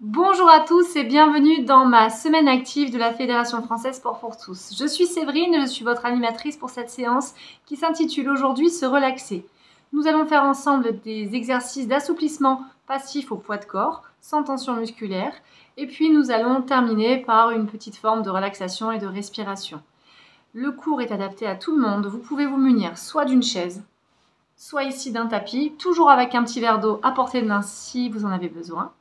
Bonjour à tous et bienvenue dans ma semaine active de la Fédération française Sport pour tous. Je suis Séverine et je suis votre animatrice pour cette séance qui s'intitule aujourd'hui Se relaxer. Nous allons faire ensemble des exercices d'assouplissement passif au poids de corps, sans tension musculaire, et puis nous allons terminer par une petite forme de relaxation et de respiration. Le cours est adapté à tout le monde, vous pouvez vous munir soit d'une chaise, soit ici d'un tapis, toujours avec un petit verre d'eau à portée de main si vous en avez besoin.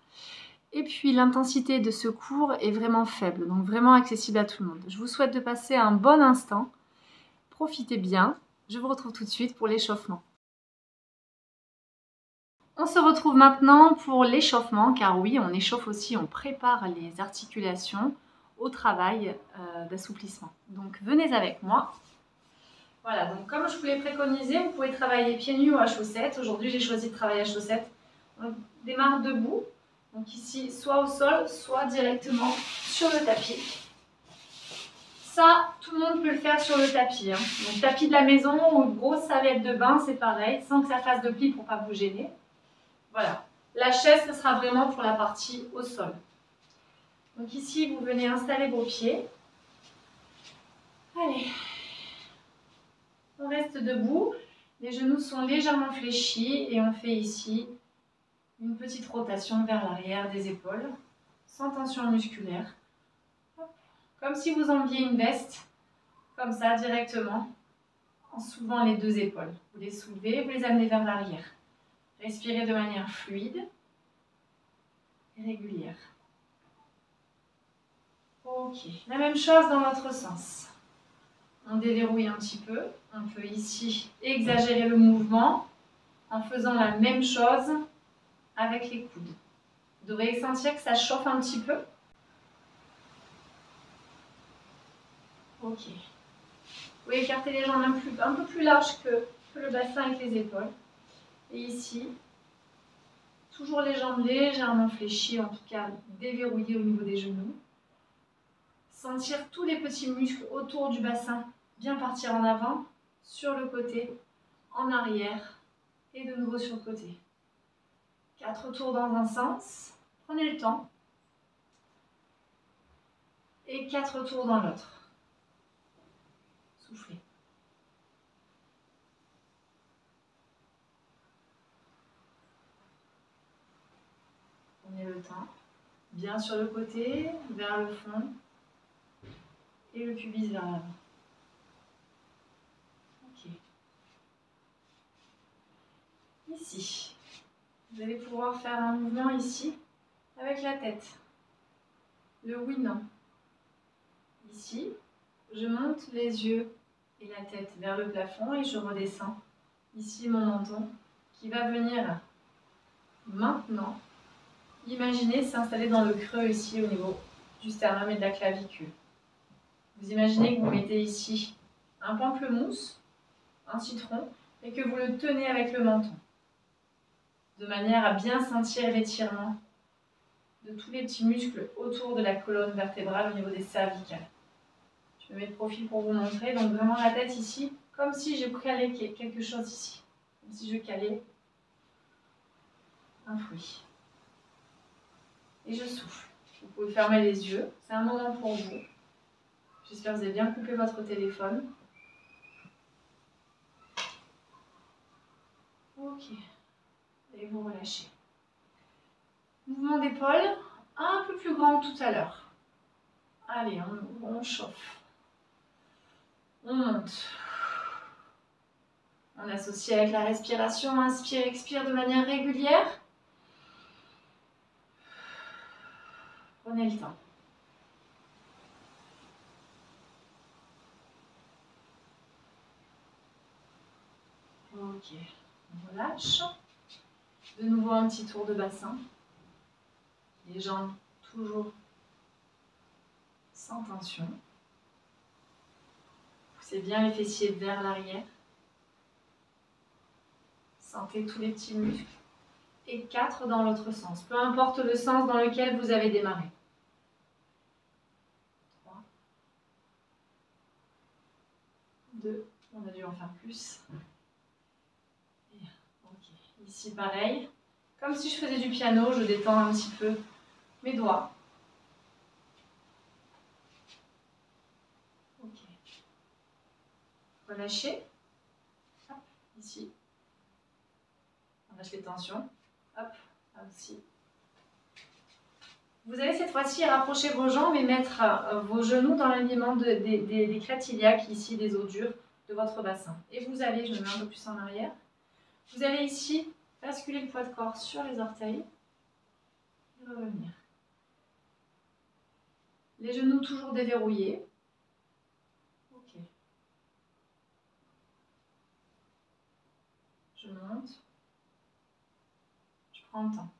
Et puis l'intensité de ce cours est vraiment faible, donc vraiment accessible à tout le monde. Je vous souhaite de passer un bon instant. Profitez bien. Je vous retrouve tout de suite pour l'échauffement. On se retrouve maintenant pour l'échauffement, car oui, on échauffe aussi, on prépare les articulations au travail d'assouplissement. Donc venez avec moi. Voilà, donc comme je vous l'ai préconisé, vous pouvez travailler pieds nus ou à chaussettes. Aujourd'hui, j'ai choisi de travailler à chaussettes. On démarre debout. Donc ici, soit au sol, soit directement sur le tapis. Ça, tout le monde peut le faire sur le tapis. Donc tapis de la maison ou une grosse serviette de bain, c'est pareil, sans que ça fasse de plis pour ne pas vous gêner. Voilà. La chaise, ce sera vraiment pour la partie au sol. Donc ici, vous venez installer vos pieds. Allez. On reste debout. Les genoux sont légèrement fléchis et on fait ici une petite rotation vers l'arrière des épaules, sans tension musculaire. Comme si vous enleviez une veste, comme ça, directement, en soulevant les deux épaules. Vous les soulevez, vous les amenez vers l'arrière. Respirez de manière fluide et régulière. Ok, la même chose dans l'autre sens. On déverrouille un petit peu. On peut ici exagérer le mouvement en faisant la même chose avec les coudes. Vous devrez sentir que ça chauffe un petit peu. Ok. Vous pouvez écarter les jambes un peu plus larges que le bassin avec les épaules. Et ici, toujours les jambes légèrement fléchies, en tout cas déverrouillées au niveau des genoux. Sentir tous les petits muscles autour du bassin bien partir en avant, sur le côté, en arrière et de nouveau sur le côté. 4 tours dans un sens, prenez le temps. Et 4 tours dans l'autre. Soufflez. Prenez le temps. Bien sur le côté, vers le fond. Et le pubis vers l'avant. Ok. Ici. Vous allez pouvoir faire un mouvement ici avec la tête. Le oui-non. Ici, je monte les yeux et la tête vers le plafond et je redescends. Ici, mon menton qui va venir maintenant, imaginez s'installer dans le creux ici au niveau du sternum et de la clavicule. Vous imaginez que vous mettez ici un pamplemousse, un citron et que vous le tenez avec le menton. De manière à bien sentir l'étirement de tous les petits muscles autour de la colonne vertébrale au niveau des cervicales. Je me mets de profil pour vous montrer, donc vraiment la tête ici, comme si je calais quelque chose ici. Comme si je calais un fruit. Et je souffle. Vous pouvez fermer les yeux, c'est un moment pour vous. J'espère que vous avez bien coupé votre téléphone. Ok. Et vous relâchez. Mouvement d'épaule, un peu plus grand que tout à l'heure. Allez, on chauffe. On monte. On associe avec la respiration, inspire, expire de manière régulière. Prenez le temps. Ok, on relâche. De nouveau un petit tour de bassin. Les jambes toujours sans tension. Poussez bien les fessiers vers l'arrière. Sentez tous les petits muscles. Et 4 dans l'autre sens. Peu importe le sens dans lequel vous avez démarré. 3. 2. On a dû en faire plus. Ok. Ici pareil. Comme si je faisais du piano, je détends un petit peu mes doigts. Ok. Relâchez. Hop, ici. On lâche les tensions. Hop, là aussi. Vous allez cette fois-ci rapprocher vos jambes et mettre vos genoux dans l'alignement des crêtes iliaques, ici des os durs de votre bassin. Et vous allez, je me mets un peu plus en arrière, vous allez ici basculer le poids de corps sur les orteils et revenir. Les genoux toujours déverrouillés. Ok. Je monte. Je prends le temps.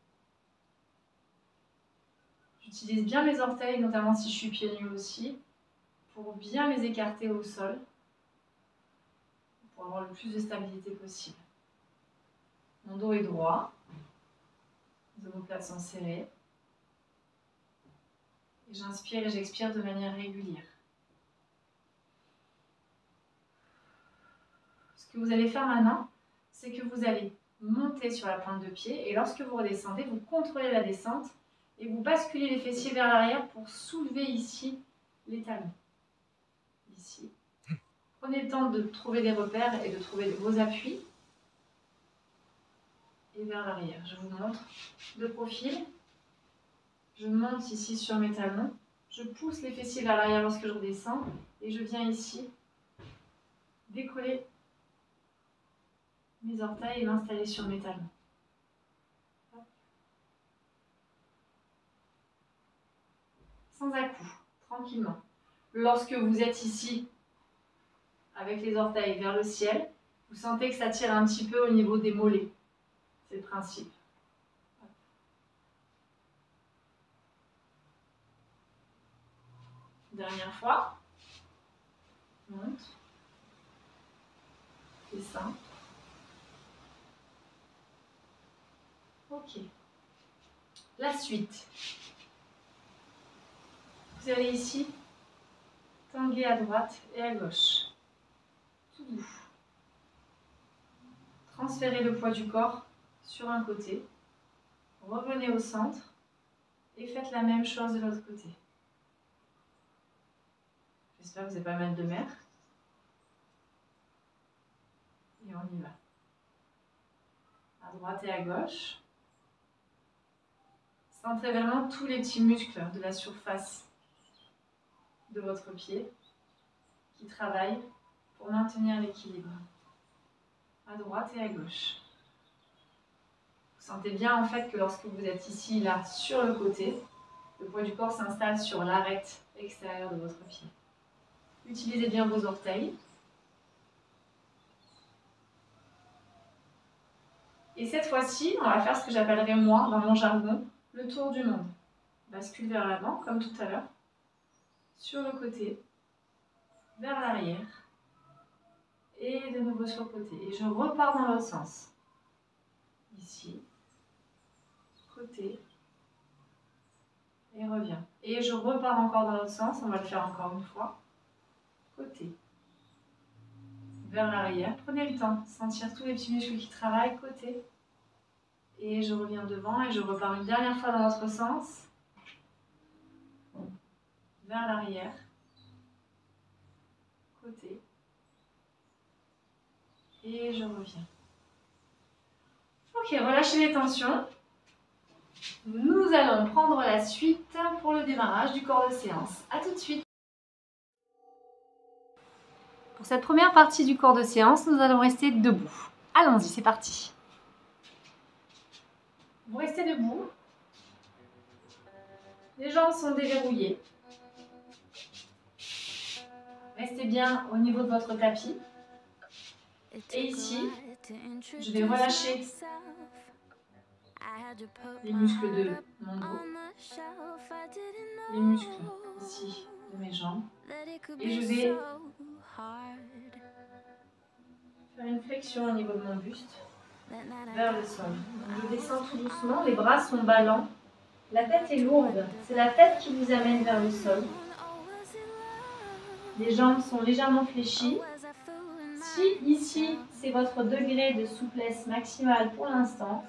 J'utilise bien mes orteils, notamment si je suis pieds nus aussi, pour bien les écarter au sol, pour avoir le plus de stabilité possible. Mon dos est droit, les omoplates sont serrées. Et j'inspire et j'expire de manière régulière. Ce que vous allez faire maintenant, c'est que vous allez monter sur la pointe de pied et lorsque vous redescendez, vous contrôlez la descente et vous basculez les fessiers vers l'arrière pour soulever ici les talons. Ici. Prenez le temps de trouver des repères et de trouver vos appuis. Et vers l'arrière. Je vous montre de profil. Je monte ici sur mes talons. Je pousse les fessiers vers l'arrière lorsque je redescends. Et je viens ici décoller mes orteils et m'installer sur mes talons. Sans à-coups, tranquillement. Lorsque vous êtes ici, avec les orteils vers le ciel, vous sentez que ça tire un petit peu au niveau des mollets. C'est le principe. Dernière fois. Monte. Descends. Ok. La suite. Vous allez ici tanguer à droite et à gauche. Tout doux. Transférez le poids du corps sur un côté. Revenez au centre et faites la même chose de l'autre côté. J'espère que vous n'avez pas mal de mer. Et on y va. À droite et à gauche. Centrez vraiment tous les petits muscles de la surface de votre pied qui travaillent pour maintenir l'équilibre. À droite et à gauche. Vous sentez bien en fait que lorsque vous êtes ici, là, sur le côté, le poids du corps s'installe sur l'arête extérieure de votre pied. Utilisez bien vos orteils. Et cette fois-ci, on va faire ce que j'appellerais moi, dans mon jargon, le tour du monde. Bascule vers l'avant, comme tout à l'heure. Sur le côté, vers l'arrière. Et de nouveau sur le côté. Et je repars dans l'autre sens. Ici, côté, et reviens. Et je repars encore dans l'autre sens, on va le faire encore une fois. Côté, vers l'arrière. Prenez le temps, sentir tous les petits muscles qui travaillent, côté. Et je reviens devant et je repars une dernière fois dans l'autre sens. Vers l'arrière. Côté. Et je reviens. Ok, relâchez les tensions. Nous allons prendre la suite pour le démarrage du corps de séance. A tout de suite. Pour cette première partie du corps de séance, nous allons rester debout. Allons-y, c'est parti. Vous restez debout. Les jambes sont déverrouillées. Restez bien au niveau de votre tapis. Et ici, je vais relâcher les muscles de mon dos, les muscles ici de mes jambes. Et je vais faire une flexion au niveau de mon buste vers le sol. Donc je descends tout doucement, les bras sont ballants. La tête est lourde, c'est la tête qui vous amène vers le sol. Les jambes sont légèrement fléchies. Si ici, c'est votre degré de souplesse maximale pour l'instant,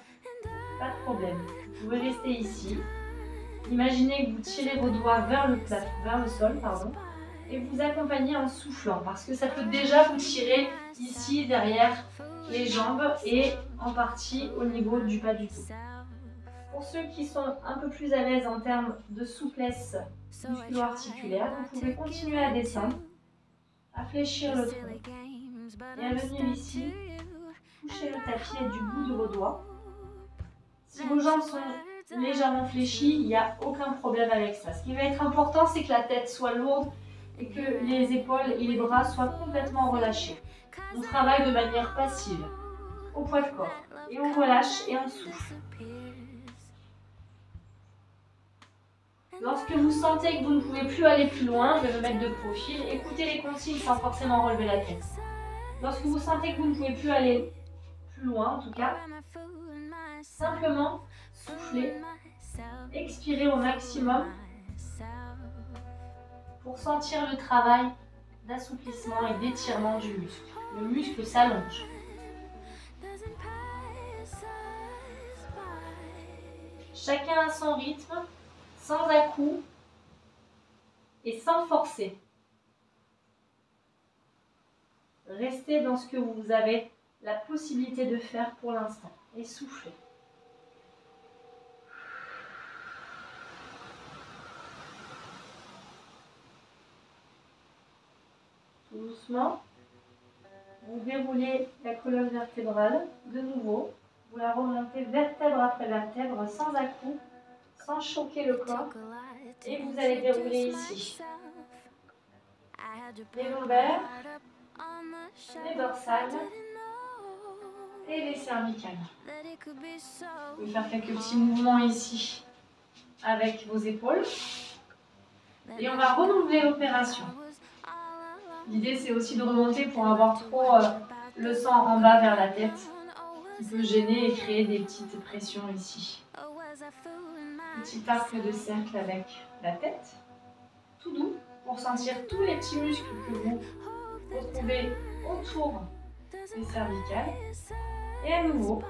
pas de problème. Vous pouvez rester ici. Imaginez que vous tirez vos doigts vers le sol, pardon, et vous accompagnez en soufflant, parce que ça peut déjà vous tirer ici, derrière les jambes et en partie au niveau du bas du dos. Pour ceux qui sont un peu plus à l'aise en termes de souplesse musculo-articulaire, vous pouvez continuer à descendre, à fléchir le tronc et à venir ici, toucher le tapis du bout de vos doigts. Si vos jambes sont légèrement fléchies, il n'y a aucun problème avec ça. Ce qui va être important, c'est que la tête soit lourde et que les épaules et les bras soient complètement relâchés. On travaille de manière passive, au poids de corps, et on relâche et on souffle. Lorsque vous sentez que vous ne pouvez plus aller plus loin, je vais me mettre de profil, écoutez les consignes sans forcément relever la tête. Lorsque vous sentez que vous ne pouvez plus aller plus loin, en tout cas, simplement soufflez, expirez au maximum pour sentir le travail d'assouplissement et d'étirement du muscle. Le muscle s'allonge. Chacun à son rythme, sans à-coups et sans forcer. Restez dans ce que vous avez la possibilité de faire pour l'instant et soufflez. Tout doucement, vous déroulez la colonne vertébrale de nouveau. Vous la remontez vertèbre après vertèbre sans à-coups, sans choquer le corps. Et vous allez dérouler ici les lombaires, les dorsales et les cervicales. Vous pouvez faire quelques petits mouvements ici avec vos épaules. Et on va renouveler l'opération. L'idée, c'est aussi de remonter pour avoir trop le sang en bas vers la tête, qui peut gêner et créer des petites pressions ici. Petit arc de cercle avec la tête, tout doux, pour sentir tous les petits muscles que vous retrouvez autour des cervicales. Et à nouveau,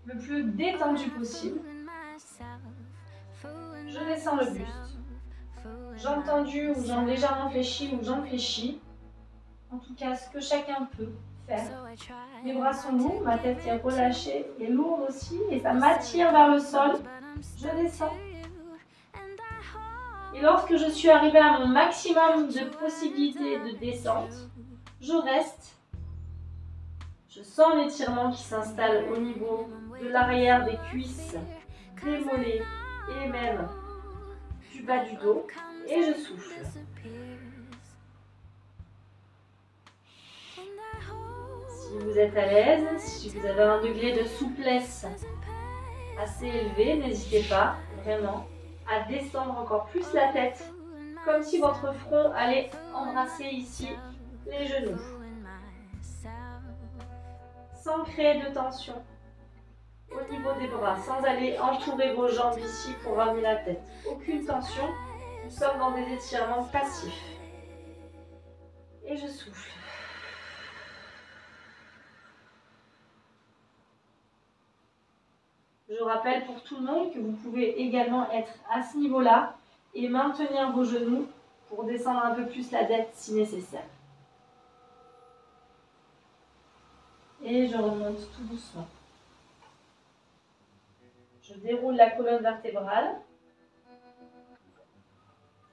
le plus détendu possible, je descends le buste. Jambes tendues ou jambes légèrement fléchies ou jambes fléchies. En tout cas, ce que chacun peut faire. Mes bras sont lourds, ma tête est relâchée et lourde aussi et ça m'attire vers le sol. Je descends. Et lorsque je suis arrivée à mon maximum de possibilités de descente, je reste. Je sens l'étirement qui s'installe au niveau de l'arrière des cuisses, des mollets et même du bas du dos. Et je souffle. Si vous êtes à l'aise, si vous avez un degré de souplesse assez élevé, n'hésitez pas vraiment à descendre encore plus la tête, comme si votre front allait embrasser ici les genoux, sans créer de tension au niveau des bras, sans aller entourer vos jambes ici pour ramener la tête. Aucune tension, nous sommes dans des étirements passifs. Et je souffle. Je rappelle pour tout le monde que vous pouvez également être à ce niveau-là et maintenir vos genoux pour descendre un peu plus la tête si nécessaire. Et je remonte tout doucement. Je déroule la colonne vertébrale.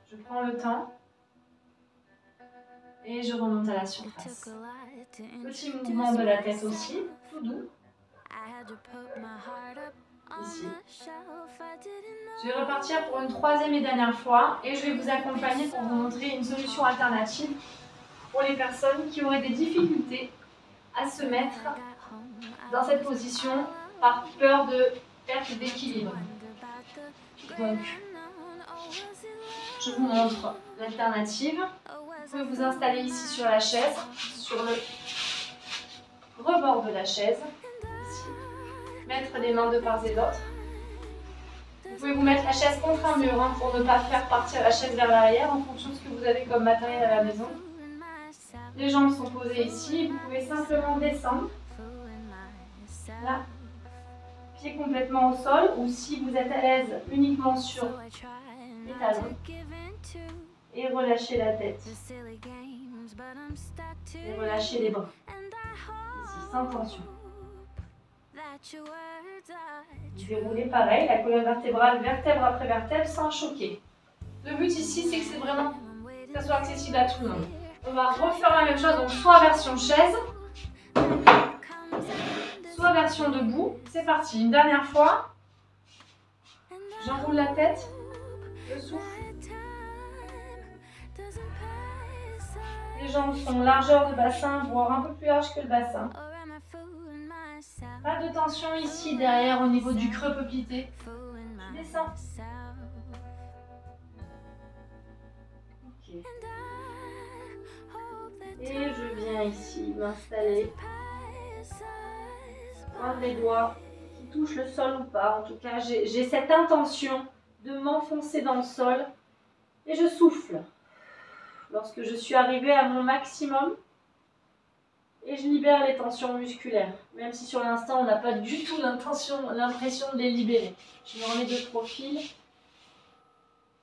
Je prends le temps. Et je remonte à la surface. Petit mouvement de la tête aussi, tout doux. Ici. Je vais repartir pour une troisième et dernière fois et je vais vous accompagner pour vous montrer une solution alternative pour les personnes qui auraient des difficultés à se mettre dans cette position par peur de perte d'équilibre. Donc, je vous montre l'alternative. Vous pouvez vous installer ici sur la chaise, sur le rebord de la chaise. Ici. Mettre les mains de part et d'autre. Vous pouvez vous mettre la chaise contre un mur pour ne pas faire partir la chaise vers l'arrière en fonction de ce que vous avez comme matériel à la maison. Les jambes sont posées ici. Vous pouvez simplement descendre. Là. pieds complètement au sol, ou si vous êtes à l'aise uniquement sur les talons. Et relâchez la tête. Et relâchez les bras. Ici, sans tension. Déroulez pareil, la colonne vertébrale, vertèbre après vertèbre, sans choquer. Le but ici, c'est que c'est vraiment que ça soit accessible à tout le monde. On va refaire la même chose, donc soit version chaise, soit version debout. C'est parti, une dernière fois. J'enroule la tête, je souffle. Les jambes sont largeur de bassin, voire un peu plus large que le bassin. Pas de tension ici derrière au niveau du creux poplité. Je descends. Ok. Et je viens ici m'installer. Prendre les doigts qui touchent le sol ou pas. En tout cas, j'ai cette intention de m'enfoncer dans le sol. Et je souffle. Lorsque je suis arrivée à mon maximum. Et je libère les tensions musculaires. Même si sur l'instant, on n'a pas du tout l'impression de les libérer. Je me remets de profil.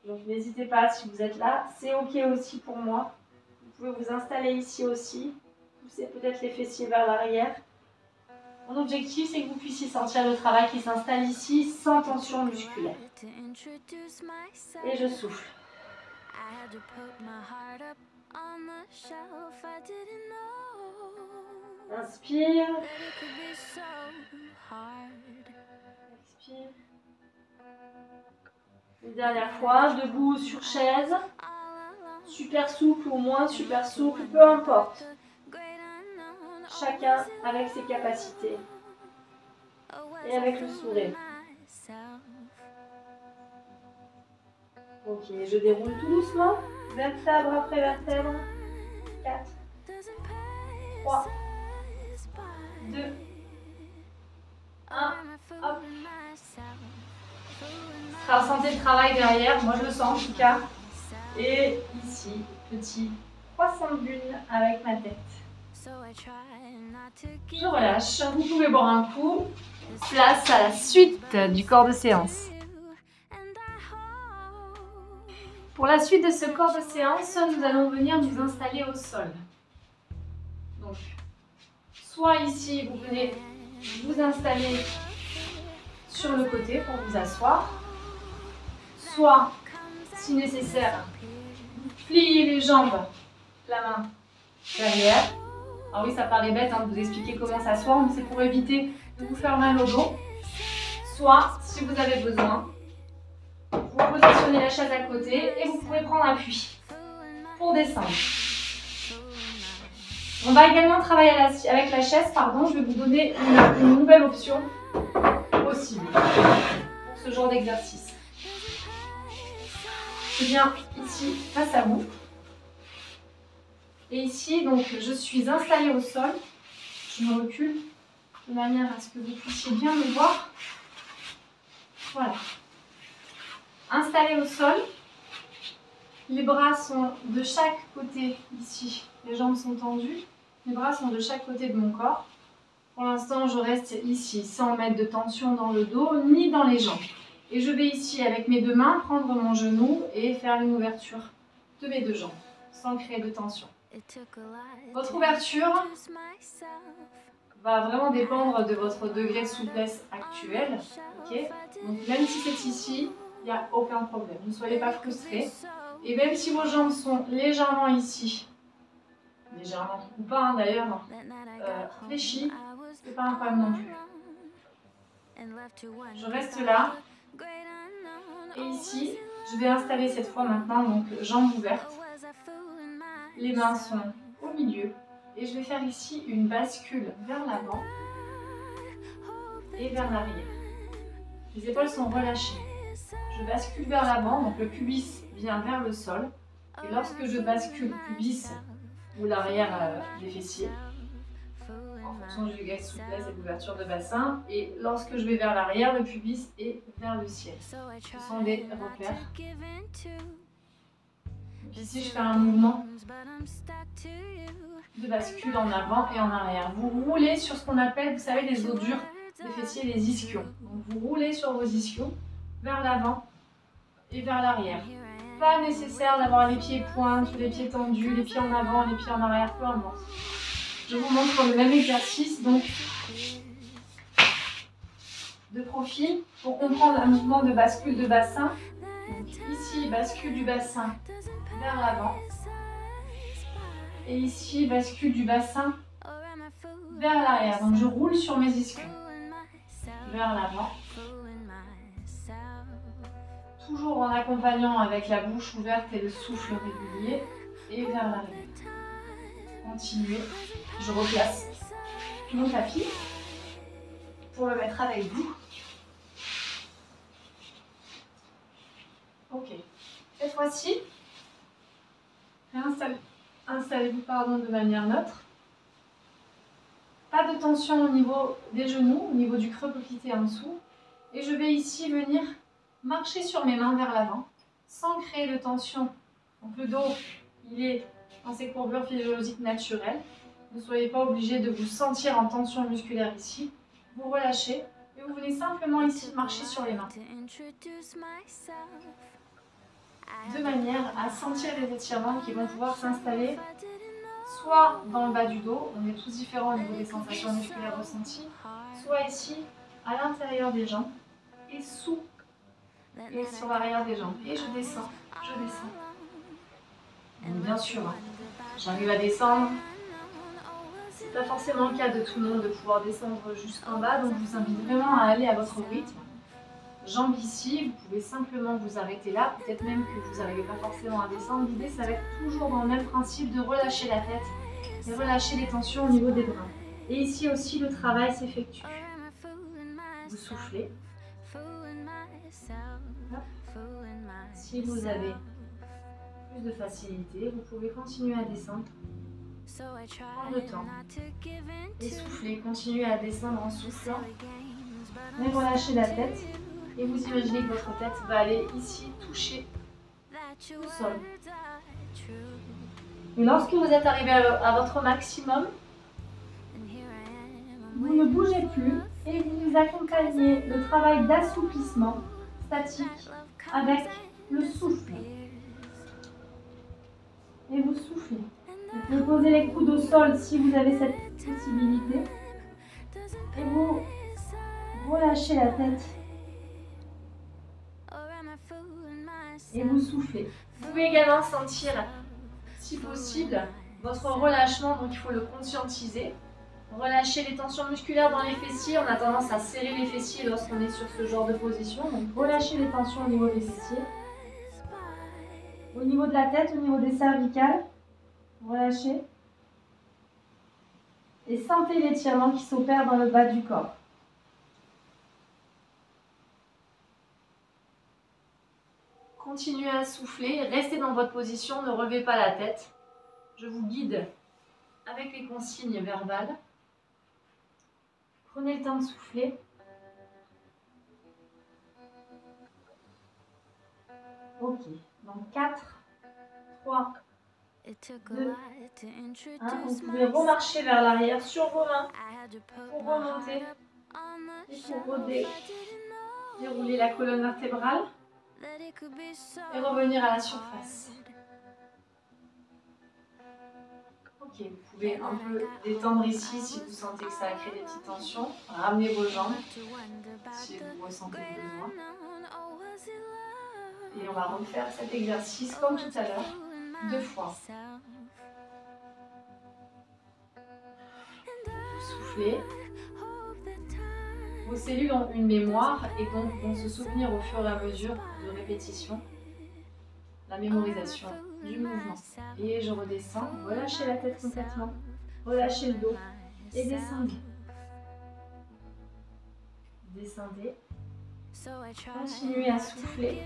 Donc n'hésitez pas, si vous êtes là, c'est ok aussi pour moi. Vous pouvez vous installer ici aussi. Poussez peut-être les fessiers vers l'arrière. Mon objectif, c'est que vous puissiez sentir le travail qui s'installe ici sans tension musculaire. Et je souffle. Inspire. Expire. Une dernière fois, debout sur chaise. Super souple ou moins super souple, peu importe. Chacun avec ses capacités. Et avec le sourire. Ok, je déroule tout doucement. Vertèbre après vertèbre. 4, 3, 2, 1. Hop. Ressentez le travail derrière. Moi, je le sens en tout cas. Et ici, petit croissant de lune avec ma tête. Je relâche. Vous pouvez boire un coup. Place à la suite du corps de séance. Pour la suite de ce corps de séance, nous allons venir nous installer au sol. Donc, soit ici, vous venez vous installer sur le côté pour vous asseoir. Soit, si nécessaire, vous pliez les jambes, la main derrière. Alors oui, ça paraît bête de vous expliquer comment s'asseoir, mais c'est pour éviter de vous faire mal au dos. Soit, si vous avez besoin, vous positionnez la chaise à côté et vous pouvez prendre appui pour descendre. On va également travailler avec la chaise, je vais vous donner une nouvelle option possible pour ce genre d'exercice. Je viens ici face à vous. Et ici, donc, je suis installée au sol. Je me recule de manière à ce que vous puissiez bien me voir. Voilà. Installée au sol. Les bras sont de chaque côté ici. Les jambes sont tendues. Les bras sont de chaque côté de mon corps. Pour l'instant, je reste ici sans mettre de tension dans le dos ni dans les jambes. Et je vais ici, avec mes deux mains, prendre mon genou et faire une ouverture de mes deux jambes, sans créer de tension. Votre ouverture va vraiment dépendre de votre degré de souplesse actuel. Okay. Donc même si c'est ici, il n'y a aucun problème. Ne soyez pas frustrés. Et même si vos jambes sont légèrement ici, légèrement ou pas d'ailleurs, fléchies, ce n'est pas un problème non plus. Je reste là. Et ici, je vais installer cette fois maintenant, donc jambes ouvertes. Les mains sont au milieu. Et je vais faire ici une bascule vers l'avant et vers l'arrière. Les épaules sont relâchées. Je bascule vers l'avant, donc le pubis vient vers le sol. Et lorsque je bascule pubis ou l'arrière des fessiers, en fonction du degré de souplesse et d'ouverture de bassin, et lorsque je vais vers l'arrière, le pubis est vers le ciel. Ce sont des repères. Ici, je fais un mouvement de bascule en avant et en arrière. Vous roulez sur ce qu'on appelle, vous savez, les os durs. les fessiers et les ischions. Donc vous roulez sur vos ischions vers l'avant et vers l'arrière. Pas nécessaire d'avoir les pieds pointes, les pieds tendus, les pieds en avant, les pieds en arrière, peu importe. Je vous montre le même exercice, donc de profil, pour comprendre un mouvement de bascule de bassin. Donc ici, bascule du bassin vers l'avant. Et ici, bascule du bassin vers l'arrière. Donc je roule sur mes ischions vers l'avant. Toujours en accompagnant avec la bouche ouverte et le souffle régulier. Et vers l'arrière. Continuez. Je replace mon tapis pour le mettre avec vous. Ok. Cette fois-ci, installez-vous de manière neutre. Pas de tension au niveau des genoux, au niveau du creux poplité en dessous. Et je vais ici venir marcher sur mes mains vers l'avant, sans créer de tension. Donc le dos, il est dans ses courbures physiologiques naturelles. Ne soyez pas obligé de vous sentir en tension musculaire ici. Vous relâchez et vous venez simplement ici marcher sur les mains. De manière à sentir les étirements qui vont pouvoir s'installer soit dans le bas du dos, on est tous différents au niveau des sensations musculaires ressenties, soit ici à l'intérieur des jambes et sous et sur l'arrière des jambes. Et je descends, je descends. Donc bien sûr, j'arrive à descendre. C'est pas forcément le cas de tout le monde de pouvoir descendre jusqu'en bas, donc je vous invite vraiment à aller à votre rythme. Jambes ici, vous pouvez simplement vous arrêter là, peut-être même que vous n'arrivez pas forcément à descendre. L'idée, ça va être toujours dans le même principe de relâcher la tête et relâcher les tensions au niveau des bras. Et ici aussi, le travail s'effectue. Vous soufflez. Hop. Si vous avez plus de facilité, vous pouvez continuer à descendre. Prendre le temps. Et souffler, continuez à descendre en soufflant. Et relâchez la tête. Et vous imaginez que votre tête va aller ici toucher le sol. Et lorsque vous êtes arrivé à votre maximum, vous ne bougez plus et vous accompagnez le travail d'assouplissement statique avec le souffle. Et vous soufflez. Vous pouvez poser les coudes au sol si vous avez cette possibilité. Et vous relâchez la tête. Et vous soufflez. Vous pouvez également sentir, si possible, votre relâchement, donc il faut le conscientiser. Relâchez les tensions musculaires dans les fessiers. On a tendance à serrer les fessiers lorsqu'on est sur ce genre de position. Donc relâchez les tensions au niveau des fessiers. Au niveau de la tête, au niveau des cervicales, relâchez. Et sentez l'étirement qui s'opère dans le bas du corps. Continuez à souffler, restez dans votre position, ne relevez pas la tête. Je vous guide avec les consignes verbales. Prenez le temps de souffler. Ok, donc 4, 3, 2, 1. Vous pouvez remarcher vers l'arrière sur vos mains pour remonter et pour dérouler la colonne vertébrale et revenir à la surface. Ok, vous pouvez un peu détendre ici si vous sentez que ça a créé des petites tensions. Ramenez vos jambes si vous ressentez le besoin. Et on va refaire cet exercice comme tout à l'heure, 2 fois. Vous soufflez. Vos cellules ont une mémoire et donc vont se souvenir au fur et à mesure de répétition. La mémorisation du mouvement. Et je redescends, relâchez la tête complètement, relâchez le dos et descendez. Descendez. Continuez à souffler.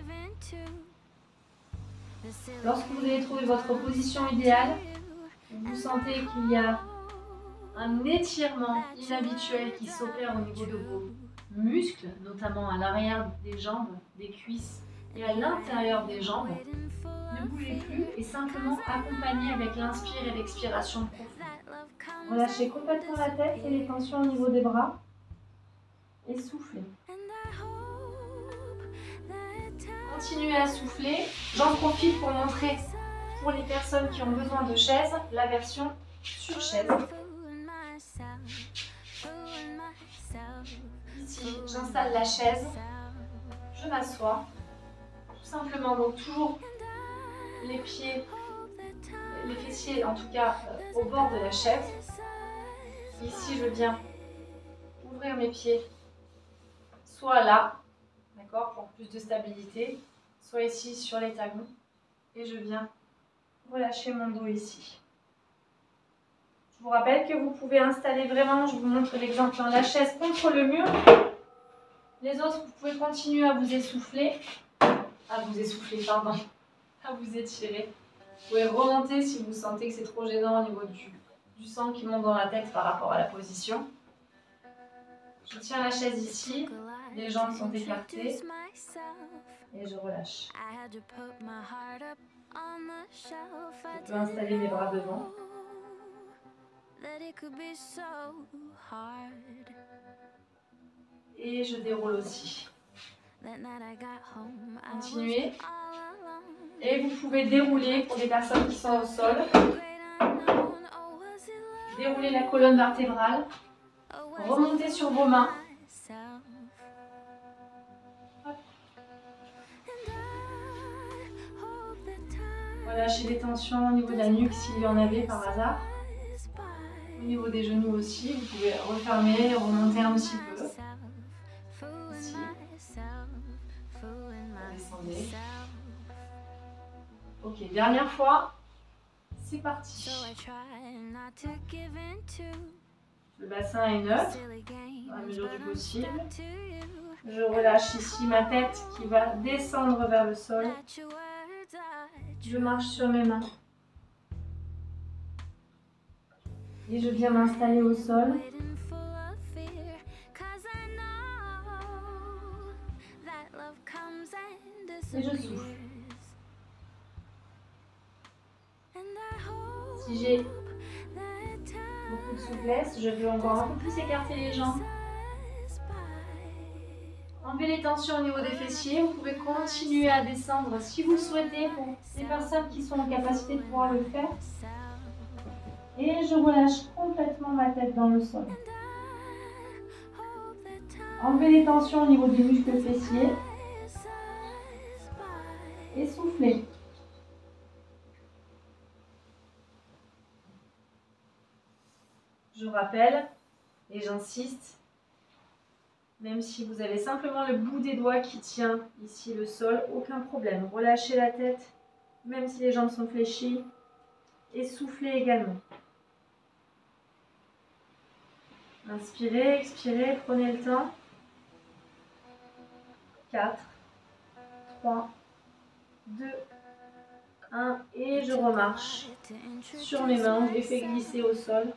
Lorsque vous allez trouver votre position idéale, vous sentez qu'il y a un étirement inhabituel qui s'opère au niveau de vos muscles, notamment à l'arrière des jambes, des cuisses et à l'intérieur des jambes. Ne bougez plus et simplement accompagnez avec l'inspire et l'expiration profonde. Relâchez complètement la tête et les tensions au niveau des bras. et soufflez. Continuez à souffler. J'en profite pour montrer pour les personnes qui ont besoin de chaise, la version sur chaise. Ici, j'installe la chaise, je m'assois, tout simplement, donc toujours les pieds, les fessiers en tout cas au bord de la chaise. Ici, je viens ouvrir mes pieds, soit là, d'accord, pour plus de stabilité, soit ici sur les talons, et je viens relâcher mon dos ici. Je vous rappelle que vous pouvez installer vraiment, je vous montre l'exemple, la chaise contre le mur. Les autres, vous pouvez continuer à vous essouffler, à vous étirer. Vous pouvez remonter si vous sentez que c'est trop gênant au niveau du sang qui monte dans la tête par rapport à la position. Je tiens la chaise ici, les jambes sont écartées et je relâche. Je peux installer mes bras devant. Et je déroule aussi. Continuez. Et vous pouvez dérouler pour des personnes qui sont au sol. Déroulez la colonne vertébrale. Remontez sur vos mains. Relâchez les tensions au niveau de la nuque s'il y en avait par hasard. Au niveau des genoux aussi, vous pouvez refermer, remonter un petit peu. Ici. Descendez. Ok, dernière fois. C'est parti. Le bassin est neutre, à la mesure du possible. Je relâche ici ma tête qui va descendre vers le sol. Je marche sur mes mains. Et je viens m'installer au sol. Et je souffle. Si j'ai beaucoup de souplesse, je vais encore un peu plus écarter les jambes. Enlevez les tensions au niveau des fessiers. Vous pouvez continuer à descendre si vous le souhaitez pour les personnes qui sont en capacité de pouvoir le faire. Et je relâche complètement ma tête dans le sol. Enlevez les tensions au niveau des muscles fessiers. Et soufflez. Je rappelle, et j'insiste, même si vous avez simplement le bout des doigts qui tient ici le sol, aucun problème. Relâchez la tête, même si les jambes sont fléchies, et soufflez également. Inspirez, expirez, prenez le temps. 4, 3, 2, 1, et je remarche sur mes mains, je les fais glisser au sol.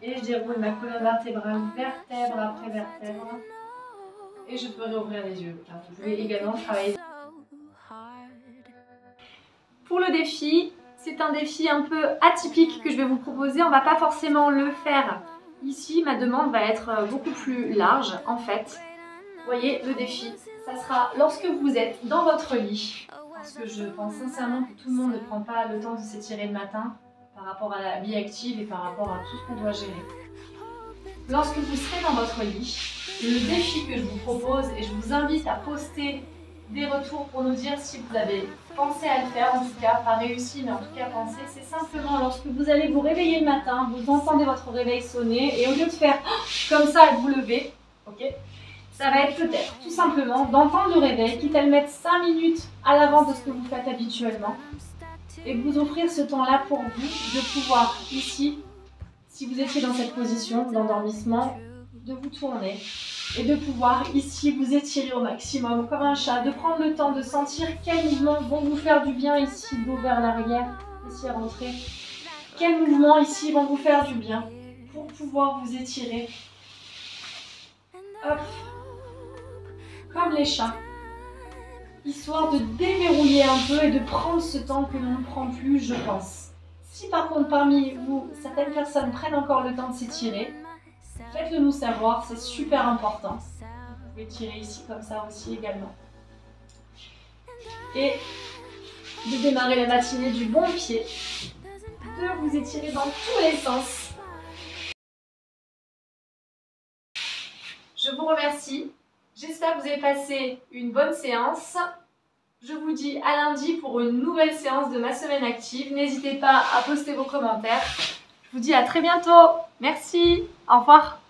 Et je déroule ma colonne vertébrale, vertèbre après vertèbre. Et je peux réouvrir les yeux. Alors, vous pouvez également travailler. Pour le défi, c'est un défi un peu atypique que je vais vous proposer. On ne va pas forcément le faire ici. Ma demande va être beaucoup plus large en fait. Vous voyez, le défi, ça sera lorsque vous êtes dans votre lit. Parce que je pense sincèrement que tout le monde ne prend pas le temps de s'étirer le matin par rapport à la vie active et par rapport à tout ce qu'on doit gérer. Lorsque vous serez dans votre lit, le défi que je vous propose, et je vous invite à poster des retours pour nous dire si vous avez pensé à le faire, en tout cas, pas réussi, mais en tout cas pensé, c'est simplement lorsque vous allez vous réveiller le matin, vous entendez votre réveil sonner, et au lieu de faire comme ça et vous lever, ok, ça va être peut-être tout simplement d'entendre le réveil, quitte à le mettre 5 minutes à l'avance de ce que vous faites habituellement, et vous offrir ce temps-là pour vous, de pouvoir ici, si vous étiez dans cette position d'endormissement, de vous tourner et de pouvoir ici vous étirer au maximum comme un chat, de prendre le temps de sentir quels mouvements vont vous faire du bien ici, dos vers l'arrière, ici à rentrer, quels mouvements ici vont vous faire du bien pour pouvoir vous étirer. Hop, comme les chats. Histoire de déverrouiller un peu et de prendre ce temps que l'on ne prend plus, je pense. Si par contre parmi vous, certaines personnes prennent encore le temps de s'étirer, Faites-le nous savoir, c'est super important. Vous pouvez tirer ici comme ça aussi également. Et de démarrer la matinée du bon pied, de vous étirer dans tous les sens. Je vous remercie. J'espère que vous avez passé une bonne séance. Je vous dis à lundi pour une nouvelle séance de ma semaine active. N'hésitez pas à poster vos commentaires. Je vous dis à très bientôt. Merci. Au revoir.